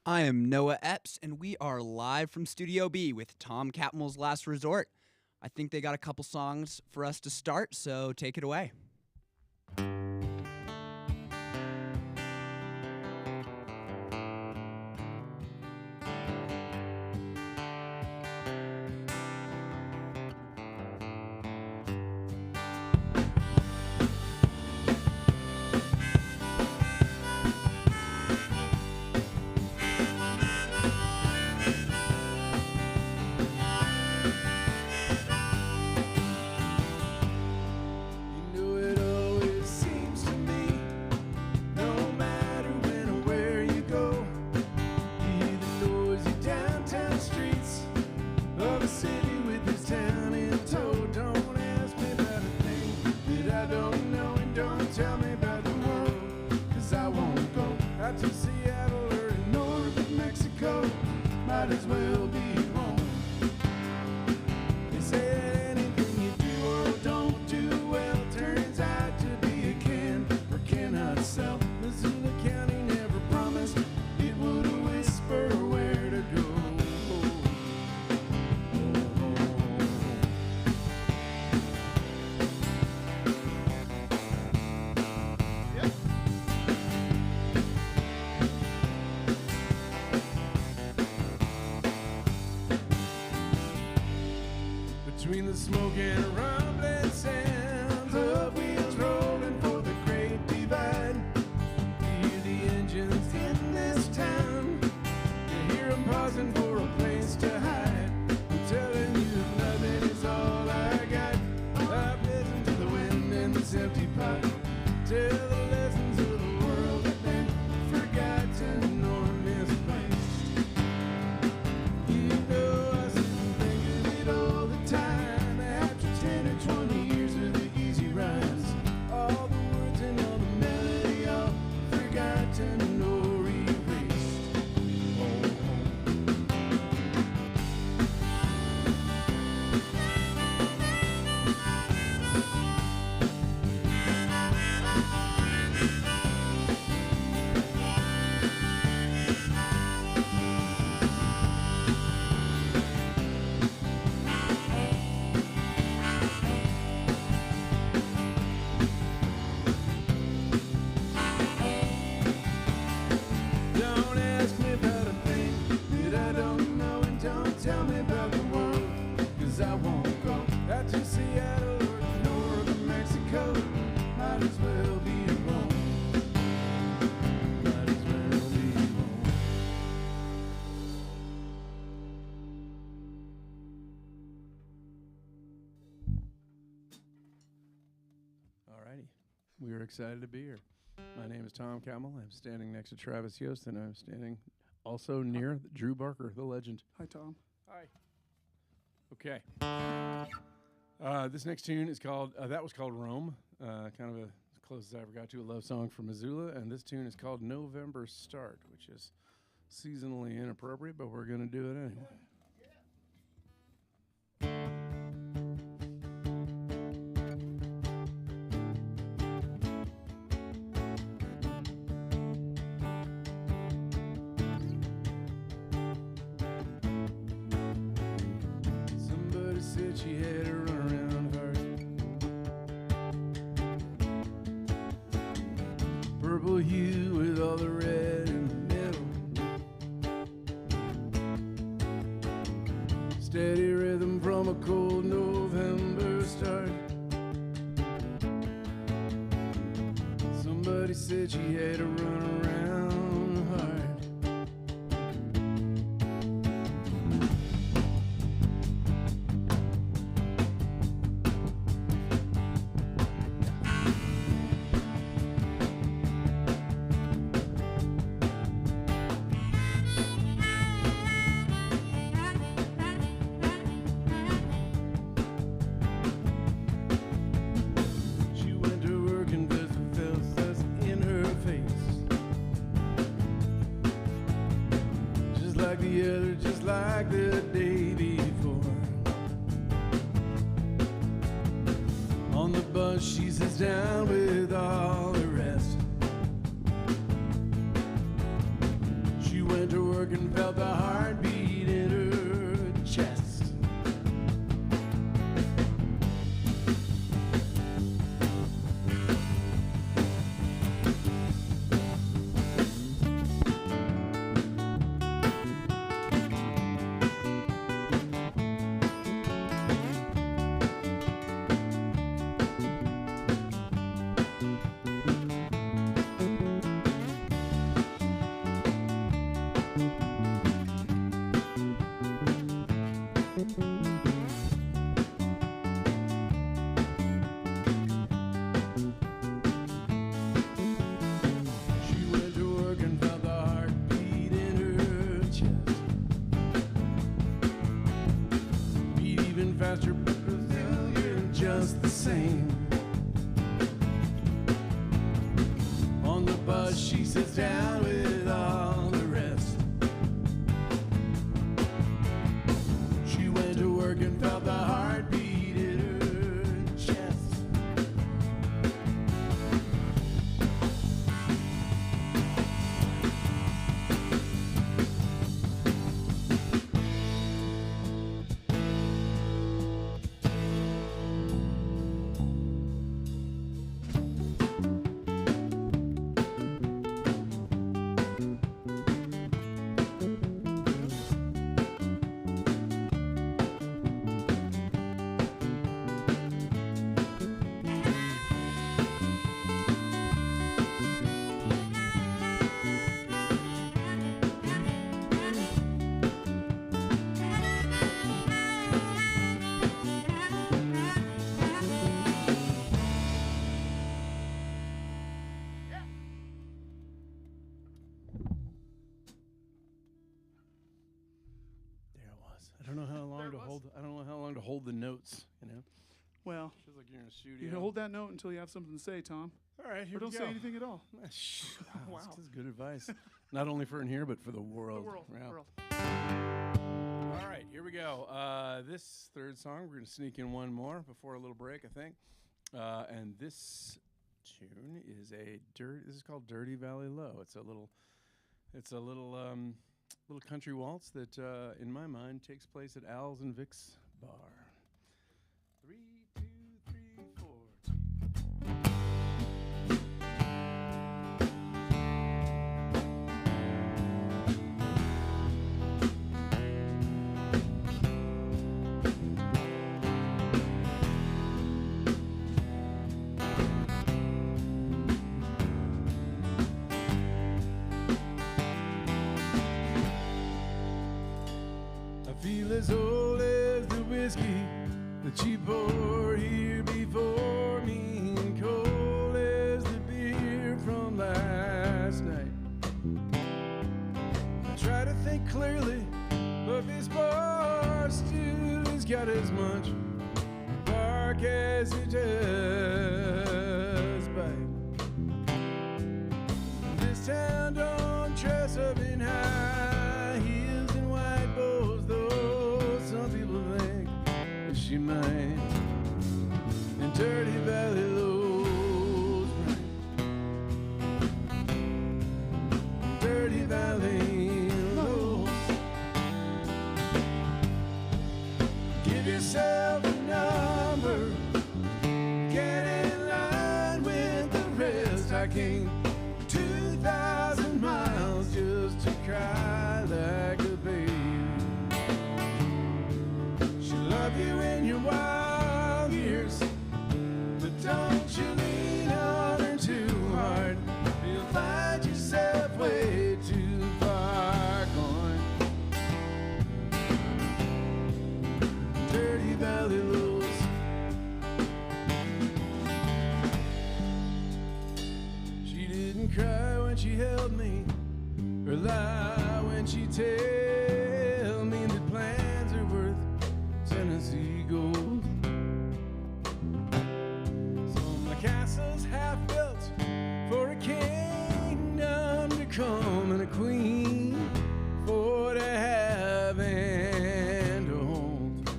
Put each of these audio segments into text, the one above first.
I am Noah Epps, and we are live from Studio B with Tom Catmull's Last Resort. I think they got a couple songs for us to start, so take it away. Between the smoke and rumbling sounds of wheels rolling for the great divide, you hear the engines in this town. You hear them pausing for a place to hide. I'm telling you, nothing is all I got. I've listened to the wind in this empty pot. Tell the lessons of the world have been forgotten or misplaced. You know I sit and think of it all the time. After 10 or 20 years of the easy rides, all the words and all the melody, all forgotten or erased. Don't ask me about a thing that I don't know, and don't tell me about the world, 'cause I won't go out to Seattle or northern Mexico. Might as well be home. Might as well be home. Alrighty, we are excited to be here. My name is Tom Catmull. I'm standing next to Travis Yost, and I'm standing also near Drew Barker, the legend. Hi, Tom. Hi. Okay. This next tune is called, that was called Rome, kind of as close as I ever got to a love song from Missoula, and this tune is called November Start, which is seasonally inappropriate, but we're going to do it anyway. Somebody said she had a runaround heart, purple hue with all the red in the middle, steady rhythm from a cold November start. Somebody said she had a runaround heart. She went to work and felt the filth in her face, just like the other, just like the day before. On the bus she sits down with all the rest. She went to work trust her, but still you're just the same. On the bus, she sits down with all the rest. She went to work and felt the heartbeat in her chest. I don't know how long to hold the notes, you know. Well, Feels like you're in a studio. you hold that note until you have something to say, Tom. All right, here Or don't we say go. anything at all. Wow, this is good advice. Not only for in here, but for the world. The world. Yeah. World. All right, here we go. This third song, we're going to sneak in one more before a little break, I think. And this tune is this is called Dirty Valley Low. It's a little country waltz that, in my mind, takes place at Al's and Vic's bar. 3, 2, 3, 4. Feel as old as the whiskey that you pour here before me, and cold as the beer from last night. I try to think clearly, but this bar still has got as much bark as it does bite. This town don't dress up in high heels and white bows, though some people think that she might. And Dirty Valley Low's right. Dirty Valley Lows. Give yourself a number, get in line with the rest. I came 2,000 miles just to cry like a baby. She'll love you in your wild years, but don't you lean on her too hard. You'll find yourself way too far gone. Dirty Valley Lows. She didn't cry when she held me, or lie when she tell me that plans are worth Tennessee gold. So my castle's half built for a kingdom to come and a queen for to have and to hold.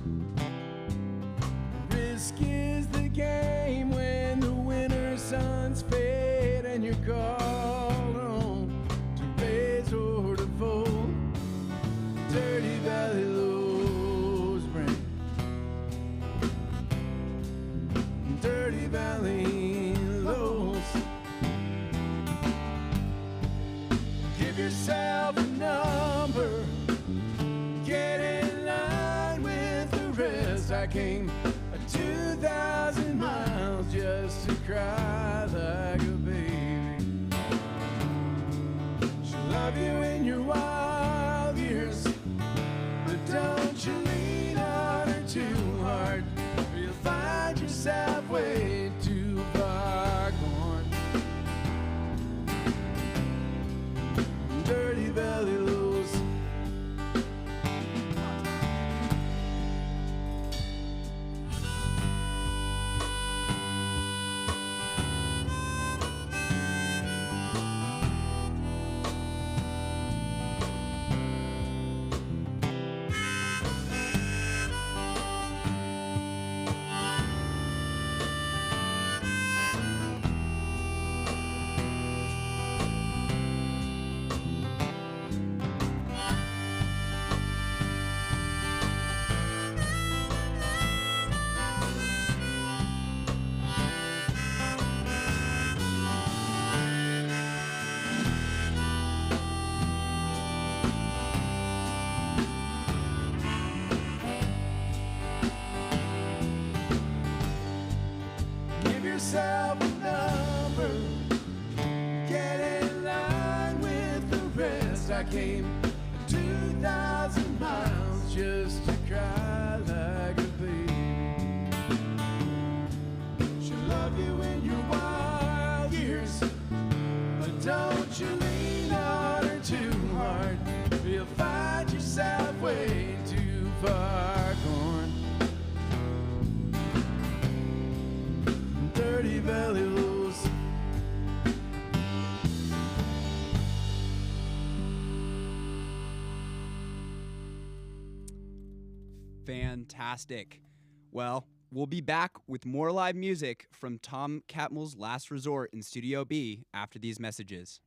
Risk is the game when the winter suns fade and you're called on to raise or to fold. Dirty Valley Lows bring. Dirty Valley Lows. Give yourself a number, get in line with the rest. I came 2,000 miles just to cry like a baby. She'll love you in your wild years, but don't you lean on her too hard, or you'll find yourself way too far gone. Dirty Valley Lows. yourself a number. Get in line with the rest. I came 2,000 miles just to cry like a baby. She'll love you in your wild years, but don't you lean on her too hard. You'll find yourself way too far gone. Dirty Valley Lows. Fantastic. Well, we'll be back with more live music from Tom Catmull's Last Resort in Studio B after these messages.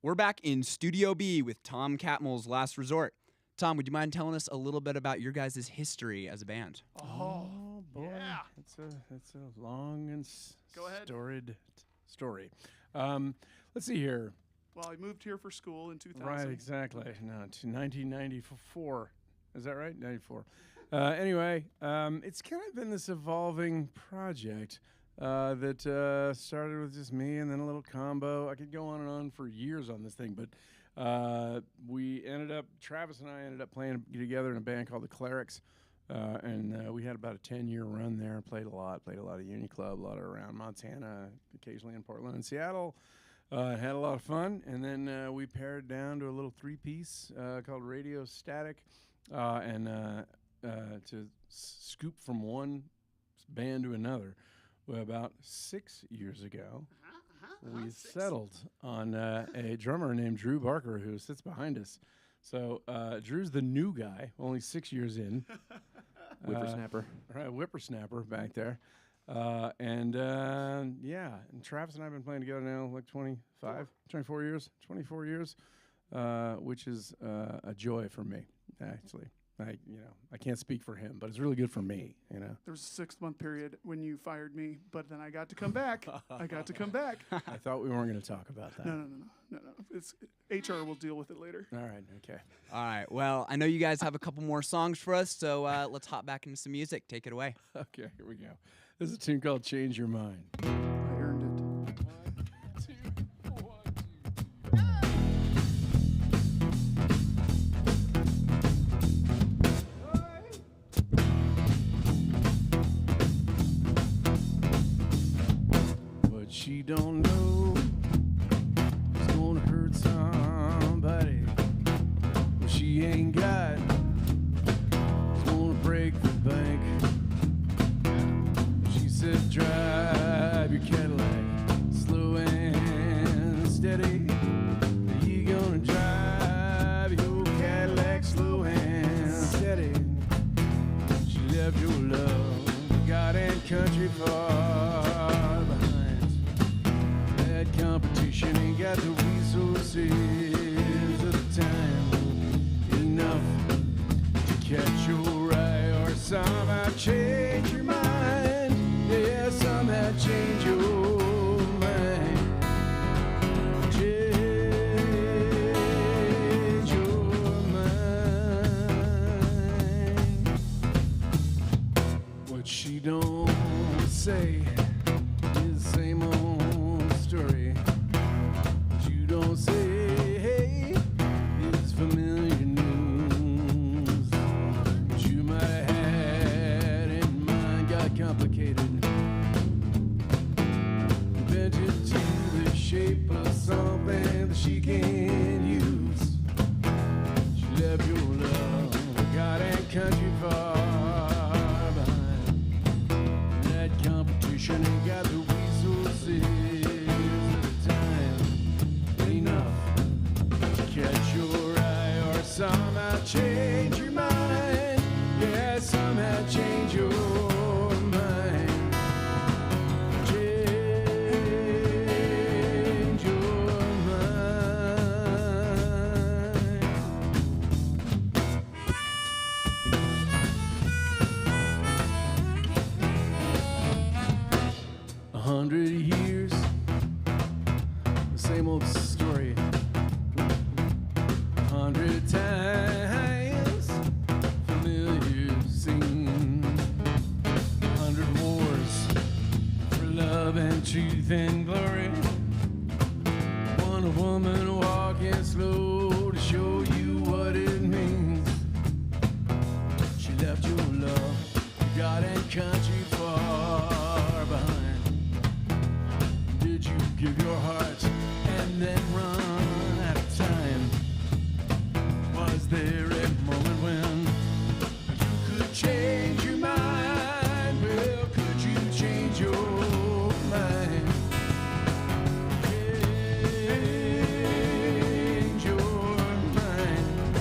We're back in Studio B with Tom Catmull's Last Resort. Tom, would you mind telling us a little bit about your guys' history as a band? Oh, boy, yeah. it's a long and Go ahead. storied story. Let's see here. Well, I moved here for school in 2000. Right, exactly. No, to 1994. Is that right? 94. Anyway, it's kind of been this evolving project that started with just me and then a little combo. I could go on and on for years on this thing, but Travis and I ended up playing together in a band called the Clerics, and we had about a 10-year run there. Played a lot of Uni Club, a lot around Montana, occasionally in Portland and Seattle. Had a lot of fun, and then we pared down to a little three-piece called Radio Static, and to scoop from one band to another. Well, about 6 years ago, we settled on a drummer named Drew Barker who sits behind us. So Drew's the new guy, only 6 years in. Whippersnapper. Right, whippersnapper back there. And Travis and I have been playing together now like 24 years, which is a joy for me, actually. I can't speak for him, but it's really good for me, you know. There was a 6-month period when you fired me, but then I got to come back. I I thought we weren't going to talk about that. No. It's HR will deal with it later. All right, okay. All right. Well, I know you guys have a couple more songs for us, so let's hop back into some music. Take it away. Okay, here we go. This is a tune called Change Your Mind. I earned it. What she don't know is gonna hurt somebody. What she ain't got is gonna break the bank. She said, drive your Cadillac slow and steady. You gonna drive your Cadillac slow and steady. She left your love, God and country far behind. That competition ain't got the resources of the time enough to catch your eye or somehow change your mind. Yeah, somehow change your mind. Change your mind. What she don't say is the same old story. What you don't say, hey, is familiar news. What you might have had in mind got complicated. Invented to the shape of something that she can't use. She left your love, God and country far behind. That competition ain't got the resources at the time enough to catch your eye or somehow change your mind. Yeah, somehow change your mind. Change your mind. 100 years, the same old story. 100 times, familiar scene. 100 wars for love and truth and glory. One woman walking slow to show you what it means. She left your love, God and country far behind. Did you give your heart and then run out of time? Was there a moment when you could change your mind? Well, could you change your mind? Change your mind.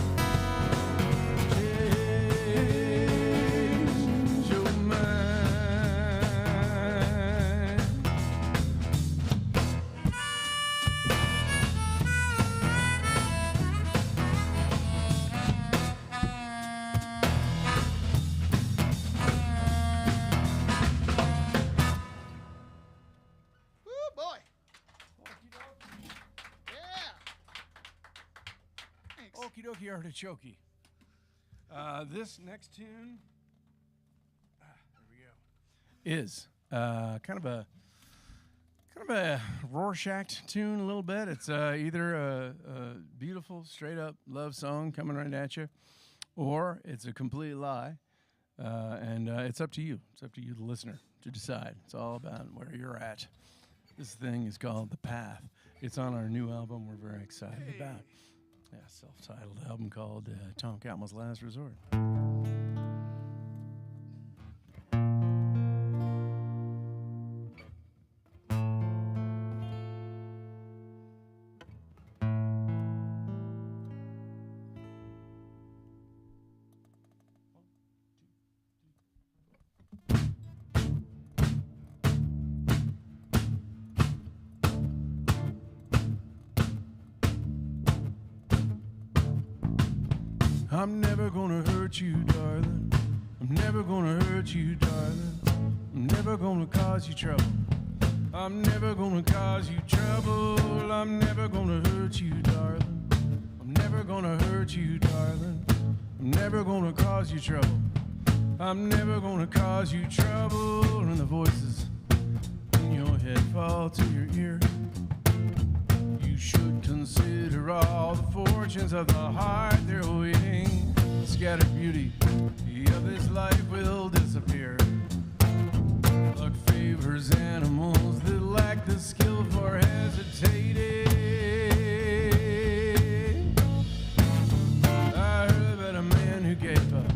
Change your mind. Choky Artichoke. This next tune, there we go, is kind of a Rorschach tune a little bit. It's either a beautiful, straight up love song coming right at you, or it's a complete lie. And it's up to you. It's up to you, the listener, to decide. It's all about where you're at. This thing is called The Path. It's on our new album we're very excited about. Yeah, self-titled album called Tom Catmull's Last Resort. I'm never gonna hurt you, darling. I'm never gonna hurt you, darling. I'm never gonna cause you trouble. I'm never gonna cause you trouble. I'm never gonna hurt you, darling. I'm never gonna hurt you, darling. I'm never gonna cause you trouble. I'm never gonna cause you trouble. And the voices in your head fall to your ear. You should consider all the fortunes of the heart they're waiting. The scattered beauty of this life will disappear. Luck favors animals that lack the skill for hesitating. I heard about a man who gave up.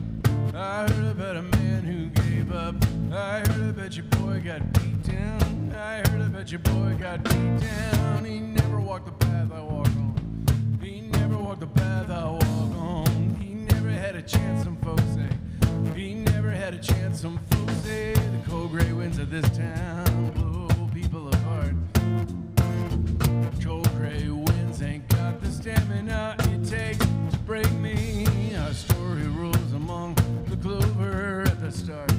I heard about a man who gave up. I heard about your boy got beat down. I heard about your boy got beat down. He never walked the path I walk on. He never walked the path I walk on. He never had a chance, some folks say. He never had a chance, some folks say. The cold gray winds of this town blow people apart. Cold gray winds ain't got the stamina it takes to break me. Our story rolls among the clover at the start.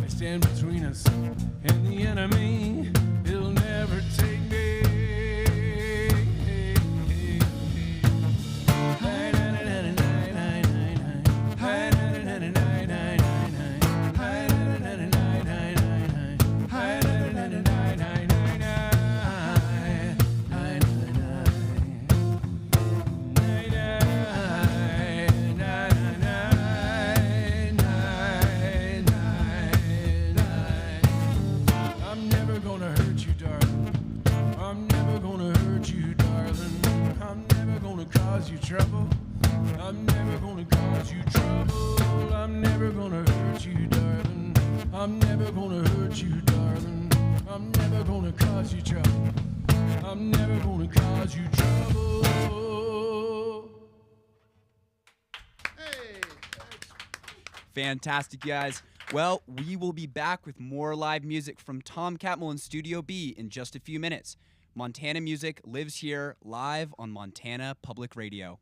They stand between us and the enemy. He'll never take me. I'm never gonna hurt you, darling. I'm never gonna hurt you, darling. I'm never gonna cause you trouble. I'm never gonna cause you trouble. I'm never gonna hurt you, darling. I'm never gonna hurt you, darling. I'm never gonna cause you trouble. I'm never gonna cause you trouble. Fantastic, guys. Well, we will be back with more live music from Tom Catmull in Studio B in just a few minutes. Montana music lives here live on Montana Public Radio.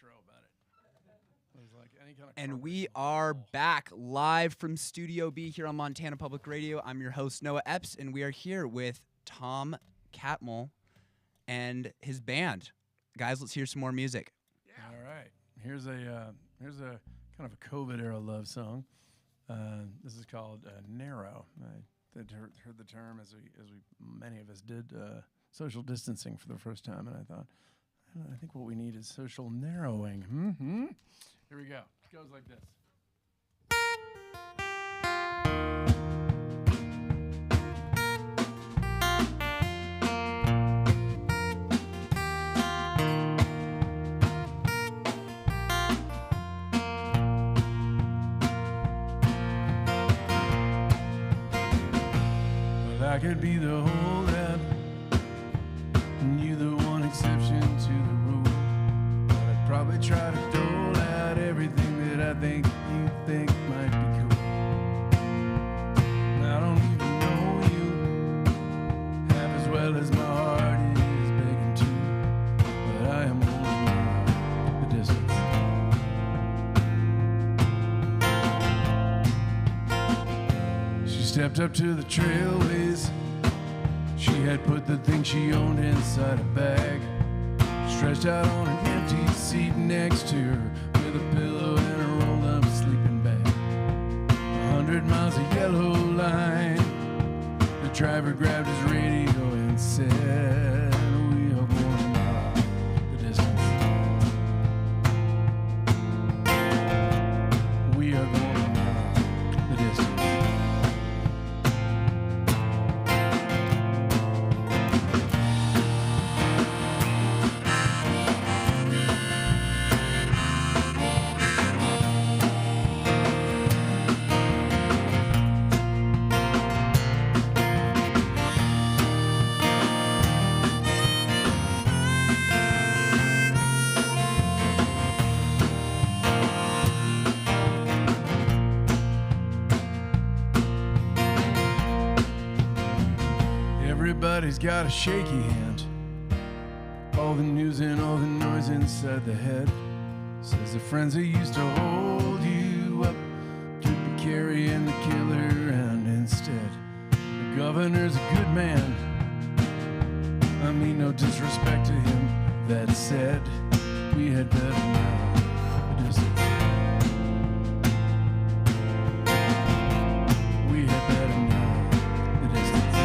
intro about it. It was like any kind of And carpet we in the are hall. back live from Studio B here on Montana Public Radio. I'm your host, Noah Epps, and we are here with Tom Catmull and his band. Guys, let's hear some more music. All right. Here's a kind of a COVID era love song. This is called Narrow. I heard the term as we many of us did social distancing for the first time, and I thought, I think what we need is social narrowing. Mm-hmm. Here we go. It goes like this. Well, I could be the holdout, and you the one exception to the rule. But I'd probably try to dole out everything that I think you think might be cool. And I don't even know you half as well as my heart is begging to. But I am holding the distance. She stepped up to the trailways. She had put the thing she owned inside a bag, stretched out on an empty seat next to her with a pillow and a rolled-up sleeping bag. 100 miles of yellow line. The driver grabbed his radio and said, "We are going the distance. We are going the distance." Everybody's got a shaky hand. All the news and all the noise inside the head says the friends that used to hold you up could be carrying the killer around instead. The governor's a good man. I mean, no disrespect to him. That said, we had better know the distance. We had better know the distance.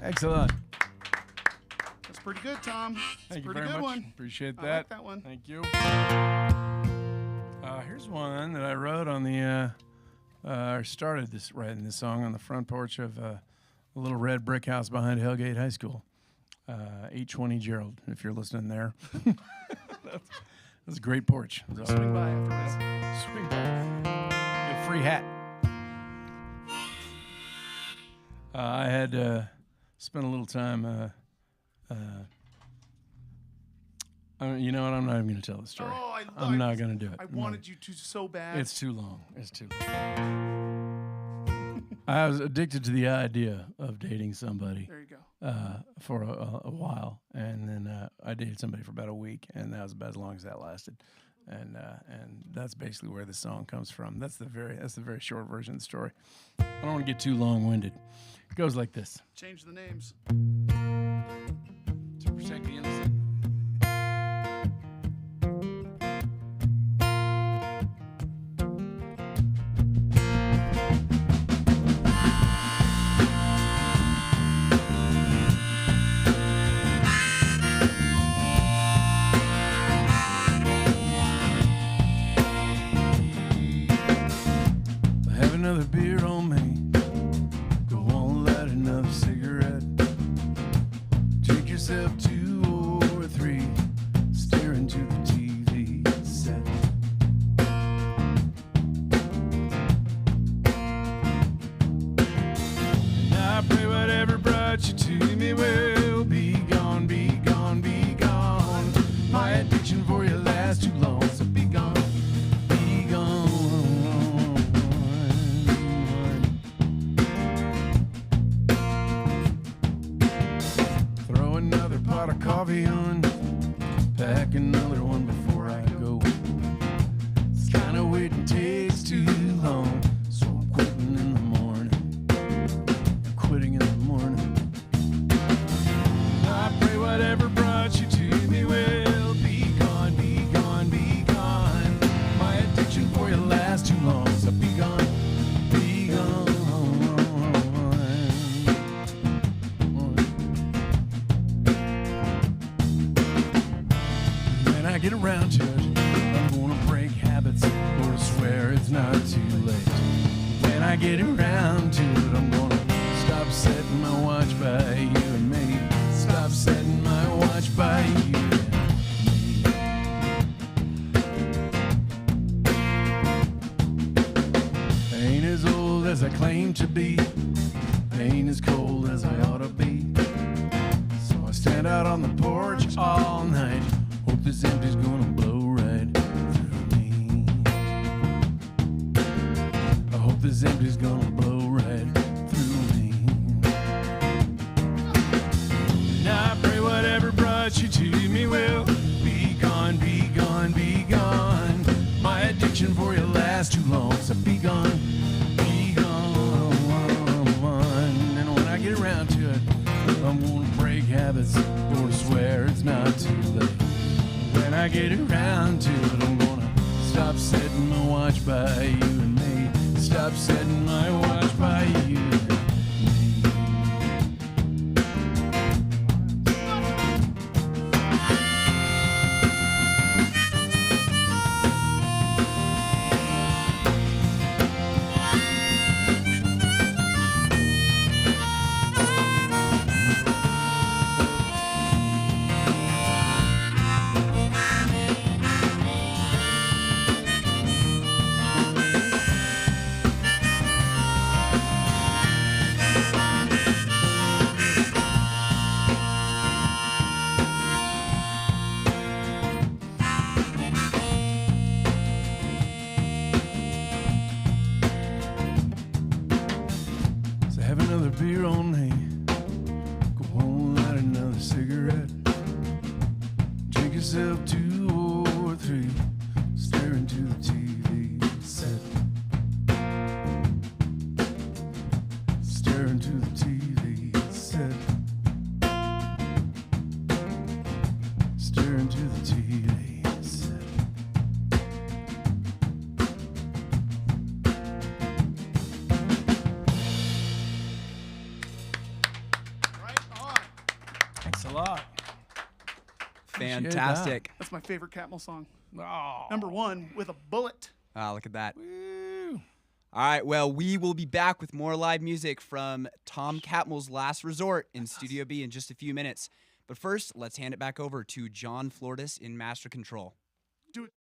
Excellent. That's pretty good, Tom. That's Thank a you pretty very good much. one. Appreciate I that. like that one. Thank you. Here's one that I wrote on the, started this writing this song on the front porch of a little red brick house behind Hellgate High School. 820 Gerald, if you're listening there. That's a great porch. So, Swing by afterwards. swing by. Get a free hat. I had spent a little time. You know what? I'm not even going to tell the story. Oh, I'm not going to do it. I No. wanted you to so bad. It's too long. It's too long. I was addicted to the idea of dating somebody There you go. for a while, and then I dated somebody for about a week, and that was about as long as that lasted. And that's basically where the song comes from. That's the very short version of the story. I don't want to get too long-winded. It goes like this. Change the names. To protect the innocent. Have another beer on me. Go on, light another cigarette. Take yourself to coffee on, pack another one before I go. It's kind of waiting takes too long, so I'm quitting in the morning. Quitting in the morning. I pray whatever brought you to me will be gone, be gone, be gone. My addiction for you lasts too long, so be gone, be gone. When I get around to it, I'm gonna break habits, or to swear it's not too late. When I get around to it, I'm gonna stop setting my watch by you and me. Stop setting my watch by you and me. I ain't as old as I claim to be. I ain't as cold as I ought to be. So I stand out on the porch all night. Hope this empty's gonna blow right through me. I hope this empty's gonna blow right through me. And I pray whatever brought you to me will be gone, be gone, be gone. My addiction for you lasts too long, so be gone, be gone. And when I get around to it, I'm gonna break habits, or swear it's not too late. When I get around to it, I'm gonna stop setting my watch by you and me. Stop setting my watch by you and me. So have another beer on me. Go home, light another cigarette. Drink yourself 2 or 3. Stare into the TV set. Stare into the TV set. Stare into the TV set. Thanks a lot. Fantastic. That's my favorite Catmull song. Oh. Number 1 with a bullet. Ah, look at that. Woo. All right, well, we will be back with more live music from Tom Catmull's Last Resort in Studio B in just a few minutes. But first, let's hand it back over to John Flortis in Master Control. Do it.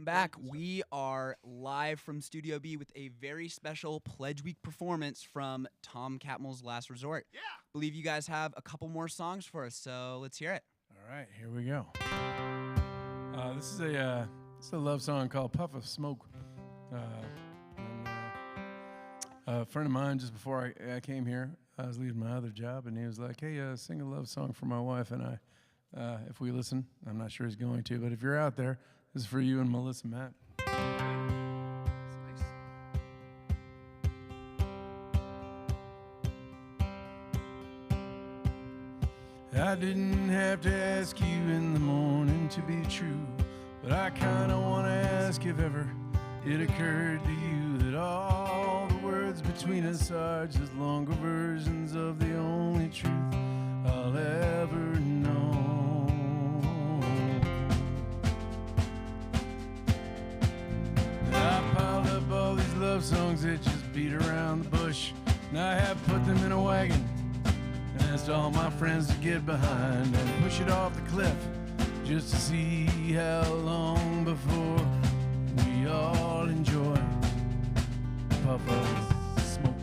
Back. We are live from Studio B with a very special Pledge Week performance from Tom Catmull's Last Resort. Yeah. Believe you guys have a couple more songs for us, so let's hear it. All right, here we go. This is a love song called Puff of Smoke. A friend of mine, just before I came here, I was leaving my other job, and he was like, hey, sing a love song for my wife and I. If we listen, I'm not sure he's going to, but if you're out there, this is for you and Melissa Matt. I didn't have to ask you in the morning to be true, but I kinda wanna ask if ever it occurred to you that all the words between us are just longer versions of the only truth I'll ever know. I piled up all these love songs that just beat around the bush, and I have put them in a wagon and asked all my friends to get behind and push it off the cliff just to see how long before we all enjoy a puff of smoke.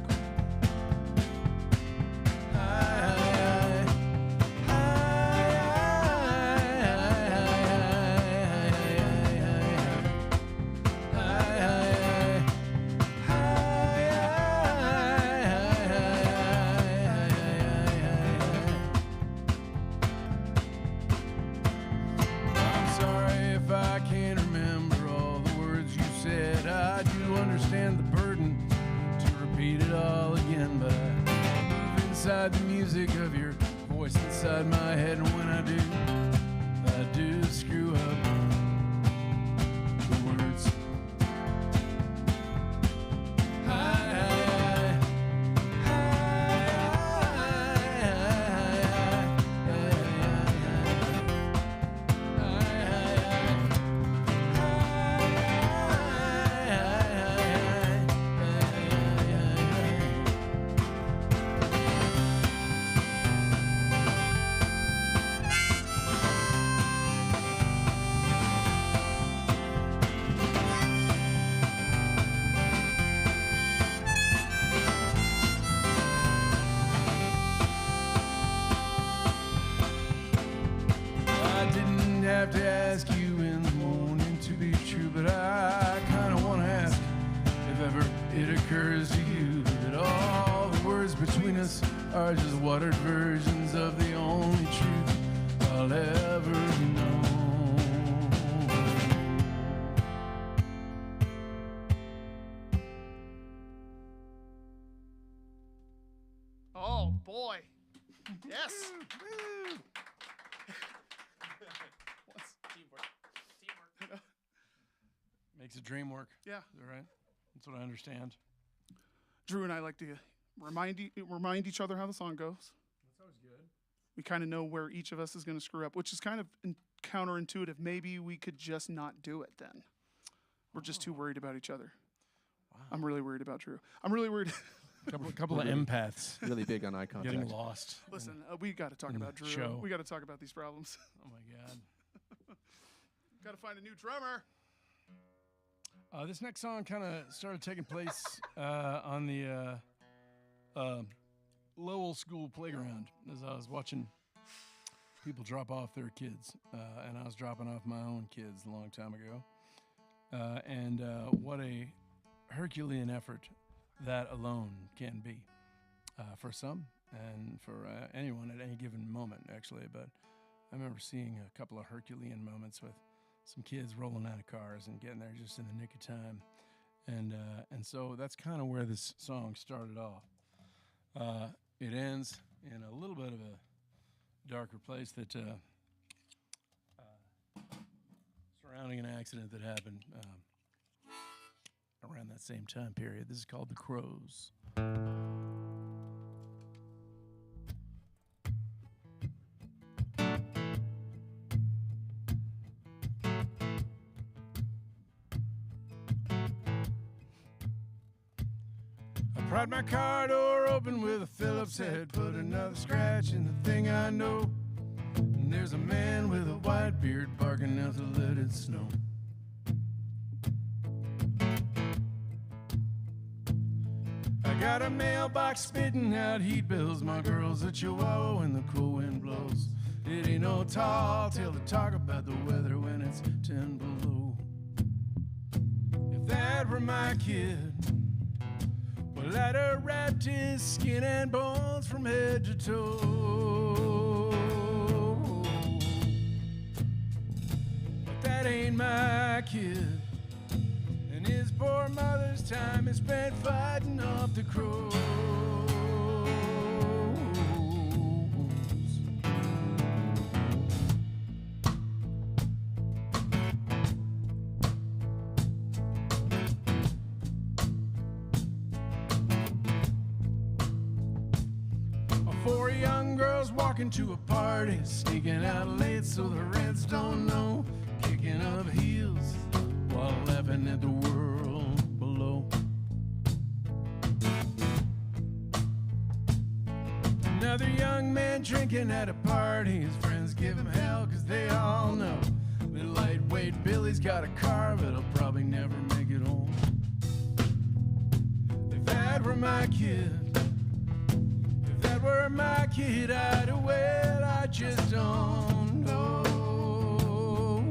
Inside the music of your voice inside my head, and when I do screw up the words. Have to ask you in the morning to be true, but I kind of want to ask if ever it occurs to you that all the words between us are just watered versions of the only truth I'll ever know. Oh, boy. Yes. Makes a dream work. Yeah. Is that right? That's what I understand. Drew and I like to remind each other how the song goes. That's always good. We kind of know where each of us is going to screw up, which is kind of counterintuitive. Maybe we could just not do it then. We're just too worried about each other. Wow. I'm really worried about Drew. I'm really worried. Couple of empaths Really big on eye contact. getting lost. Listen, we got to talk in about the Drew. show. We got to talk about these problems. Oh my God. Got to find a new drummer. This next song kind of started taking place on the Lowell School playground as I was watching people drop off their kids, and I was dropping off my own kids a long time ago. And what a Herculean effort that alone can be for some and for anyone at any given moment, actually. But I remember seeing a couple of Herculean moments with some kids rolling out of cars and getting there just in the nick of time. And so that's kind of where this song started off. It ends in a little bit of a darker place that surrounding an accident that happened around that same time period. This is called The Crows. Pried my car door open with a Phillips head, put another scratch in the thing I know. And there's a man with a white beard barking out to let it snow. got a mailbox spitting out heat bills. My girl's a chihuahua when the cool wind blows. It ain't no tall tale to talk about the weather when it's 10 below. If that were my kid, well, I'd have wrapped his skin and bones from head to toe. But that ain't my kid, and his poor mother's time is spent fighting off the crows. Four young girls walking to a party, sneaking out late so the reds don't know, kicking up heels while laughing at the world below. Another young man drinking at a party, his friends give him hell cause they all know that lightweight Billy's got a car but he'll probably never make it home. If that were my kid, were my kid, I'd have, well, I just don't know.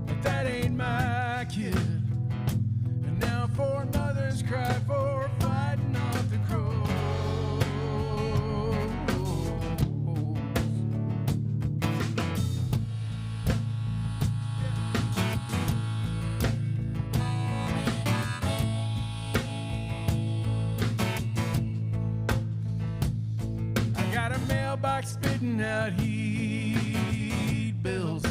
But that ain't my kid, and now four mothers cry for fighting off the crows. Mailbox spitting out heat bills.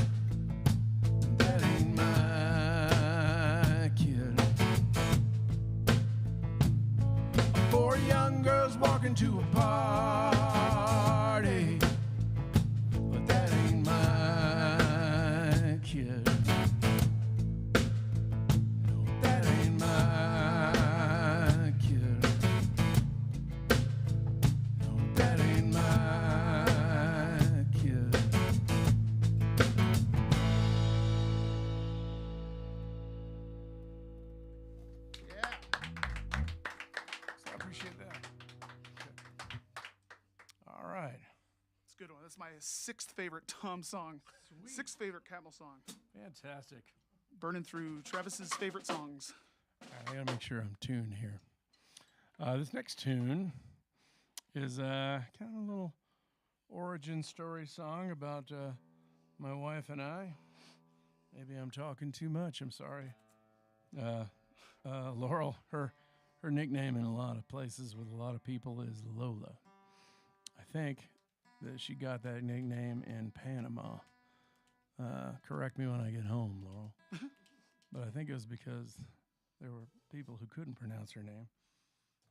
That ain't my kid. Four young girls walking to a party, but that ain't my kid. No, that ain't my kid. No, that ain't my kid. Yeah. So I appreciate that. All right. It's a good one. That's my sixth favorite Tom song. Sweet. Sixth favorite Catmull song. Fantastic. Burning through Travis's favorite songs. All right, I gotta make sure I'm tuned here. This next tune is kind of a little origin story song about my wife and I. Maybe I'm talking too much. I'm sorry. Laurel, her nickname in a lot of places with a lot of people is Lola. I think that she got that nickname in Panama. Correct me when I get home, Laurel. But I think it was because there were people who couldn't pronounce her name.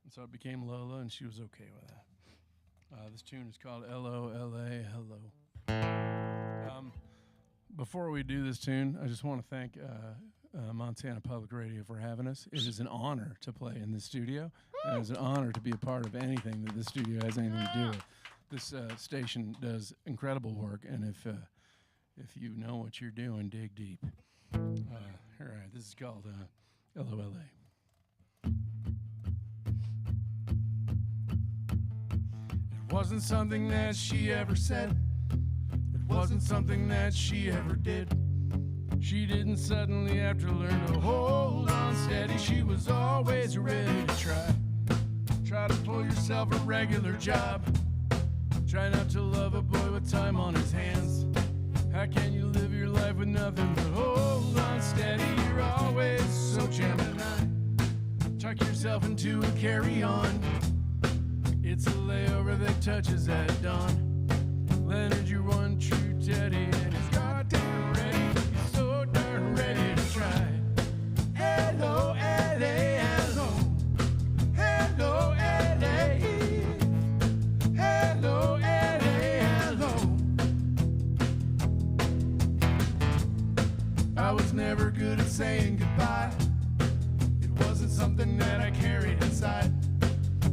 And so it became Lola, and she was okay with that. This tune is called L-O-L-A, Hello. Before we do this tune, I just want to thank Montana Public Radio for having us. It is an honor to play in this studio, and it's an honor to be a part of anything that this studio has anything to do with. This station does incredible work, and if you know what you're doing, dig deep. All right, this is called L-O-L-A. It wasn't something that she ever said. It wasn't something that she ever did. She didn't suddenly have to learn to hold on steady. She was always ready to try. Try to pull yourself a regular job. Try not to love a boy with time on his hands. How can you live your life with nothing but hold on steady? You're always so Gemini. Tuck yourself into and carry on. It's a layover that touches at dawn. Leonard, you're one true teddy, and he's goddamn ready. He's so darn ready to try. L-O-L-A, hello. L-O-L-A. L-O-L-A, hello. I was never good at saying goodbye. It wasn't something that I carried inside.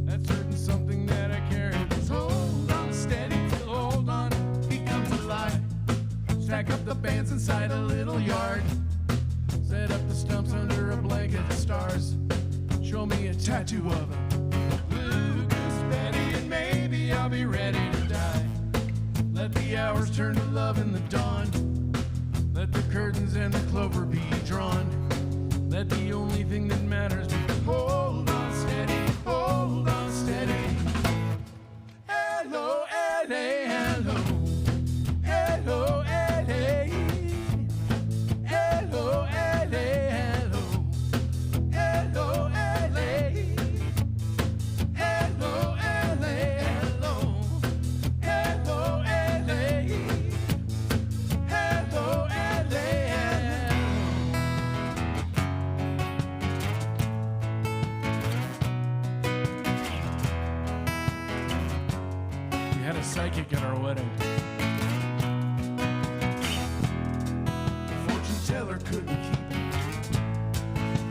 That's certain something that I carried was hold on steady till hold on becomes a lie. Stack up the bands inside a little yard. Set up the stumps under a blanket of stars. show me a tattoo of her. Lucas, Betty, and maybe I'll be ready to die. Let the hours turn to love in the dawn. Let the curtains and the clover be drawn. Let the only thing that matters be hold on steady, hold on steady. Hello, LA, hello. Hello, LA. Hello, LA, hello. Hello, LA. Hello, LA, hello. Hello, LA. Hello, LA, We had a psychic at our wedding. The fortune teller couldn't keep it.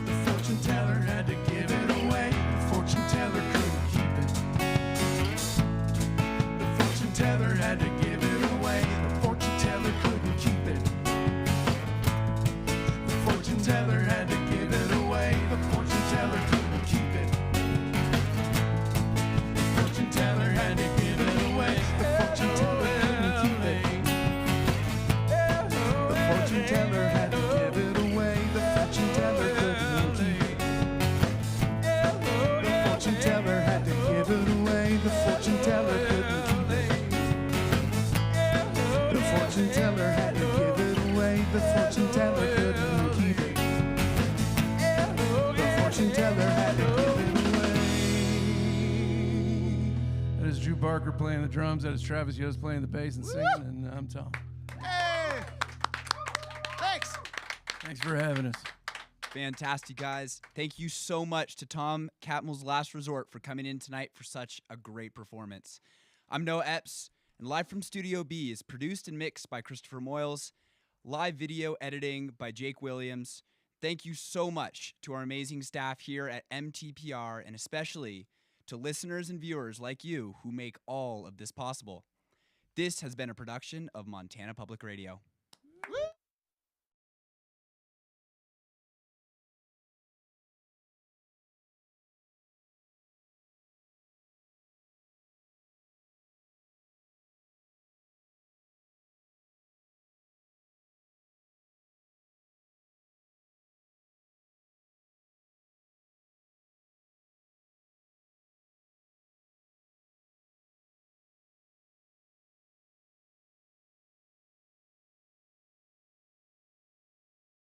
The fortune teller had to give it away. The fortune teller couldn't keep it. The fortune teller had to give it away. The fortune teller couldn't keep it. The fortune teller had to give it away. The fortune teller couldn't keep it. The fortune teller had to give it away. The fortune teller couldn't keep it. The fortune teller had to give it away. The fortune teller couldn't keep it. The fortune teller had to give it away. The fortune teller couldn't keep it. The fortune teller had to give it away. The fortune teller couldn't keep it. The fortune teller had to give it away. That is Drew Barker playing the drums. That is Travis Yost playing the bass and singing. And I'm Tom. Hey! Thanks. Thanks for having us. Fantastic, guys. Thank you so much to Tom Catmull's Last Resort for coming in tonight for such a great performance. I'm Noah Epps, and Live from Studio B is produced and mixed by Christopher Moyles, live video editing by Jake Williams. Thank you so much to our amazing staff here at MTPR, and especially to listeners and viewers like you who make all of this possible. This has been a production of Montana Public Radio.